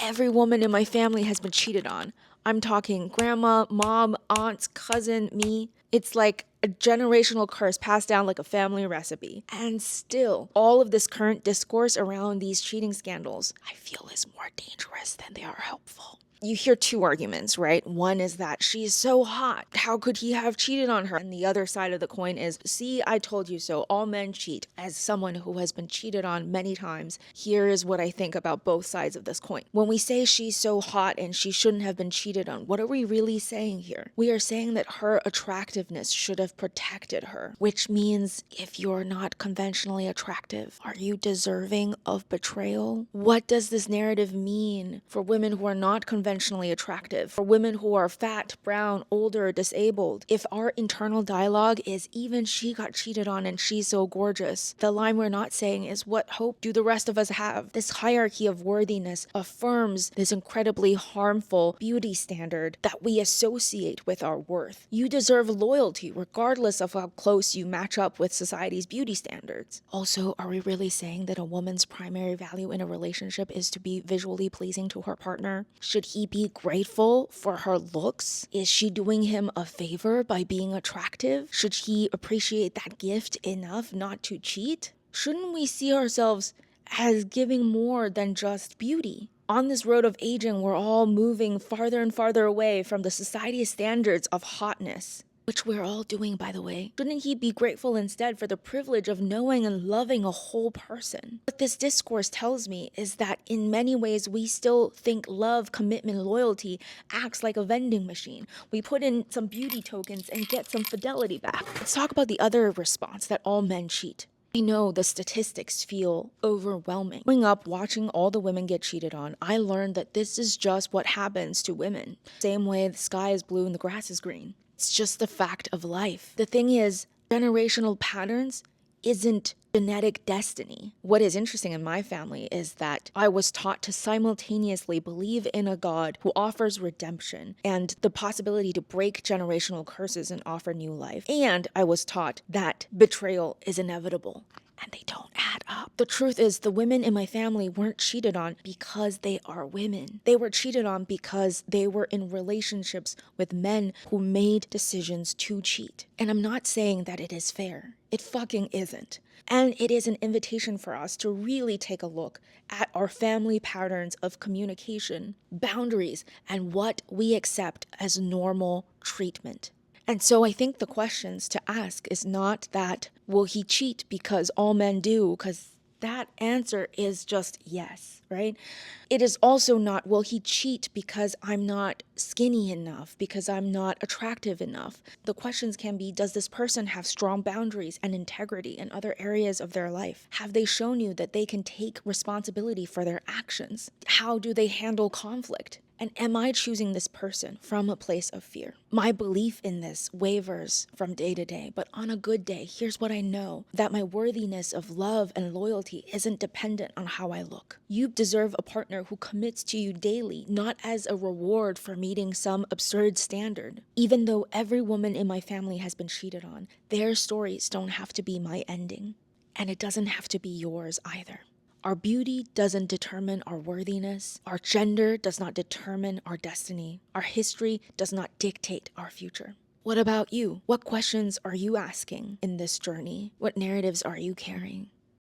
every woman in my family has been cheated on. I'm talking grandma, mom, aunts, cousin, me. It's like a generational curse passed down like a family recipe. And still, all of this current discourse around these cheating scandals, I feel is more dangerous than they are helpful. You hear two arguments, right? One is that she's so hot. How could he have cheated on her? And the other side of the coin is, see, I told you so. All men cheat. As someone who has been cheated on many times, here is what I think about both sides of this coin. When we say she's so hot and she shouldn't have been cheated on, what are we really saying here? We are saying that her attractiveness should have protected her, which means if you're not conventionally attractive, are you deserving of betrayal? What does this narrative mean for women who are not conventionally attractive, for women who are fat, brown, older, disabled? If our internal dialogue is even she got cheated on and she's so gorgeous, the line we're not saying is what hope do the rest of us have? This hierarchy of worthiness affirms this incredibly harmful beauty standard that we associate with our worth. You deserve loyalty regardless of how close you match up with society's beauty standards. Also, are we really saying that a woman's primary value in a relationship is to be visually pleasing to her partner? Should he be grateful for her looks? Is she doing him a favor by being attractive? Should he appreciate that gift enough not to cheat? Shouldn't we see ourselves as giving more than just beauty? On this road of aging, we're all moving farther and farther away from the society's standards of hotness, which we're all doing, by the way. Shouldn't he be grateful instead for the privilege of knowing and loving a whole person? What this discourse tells me is that in many ways, we still think love, commitment, loyalty acts like a vending machine. We put in some beauty tokens and get some fidelity back. Let's talk about the other response, that all men cheat. I know the statistics feel overwhelming. Growing up, watching all the women get cheated on, I learned that this is just what happens to women. Same way the sky is blue and the grass is green. It's just the fact of life. The thing is, generational patterns isn't genetic destiny. What is interesting in my family is that I was taught to simultaneously believe in a God who offers redemption and the possibility to break generational curses and offer new life. And I was taught that betrayal is inevitable. And they don't add up. The truth is, the women in my family weren't cheated on because they are women. They were cheated on because they were in relationships with men who made decisions to cheat. And I'm not saying that it is fair. It fucking isn't. And it is an invitation for us to really take a look at our family patterns of communication, boundaries, and what we accept as normal treatment. And so I think the questions to ask is not that, will he cheat because all men do? Because that answer is just yes, right? It is also not, will he cheat because I'm not skinny enough, because I'm not attractive enough? The questions can be, does this person have strong boundaries and integrity in other areas of their life? Have they shown you that they can take responsibility for their actions? How do they handle conflict? And am I choosing this person from a place of fear? My belief in this wavers from day to day, but on a good day, here's what I know, that my worthiness of love and loyalty isn't dependent on how I look. You deserve a partner who commits to you daily, not as a reward for meeting some absurd standard. Even though every woman in my family has been cheated on, their stories don't have to be my ending. And it doesn't have to be yours either. Our beauty doesn't determine our worthiness. Our gender does not determine our destiny. Our history does not dictate our future. What about you? What questions are you asking in this journey? What narratives are you carrying?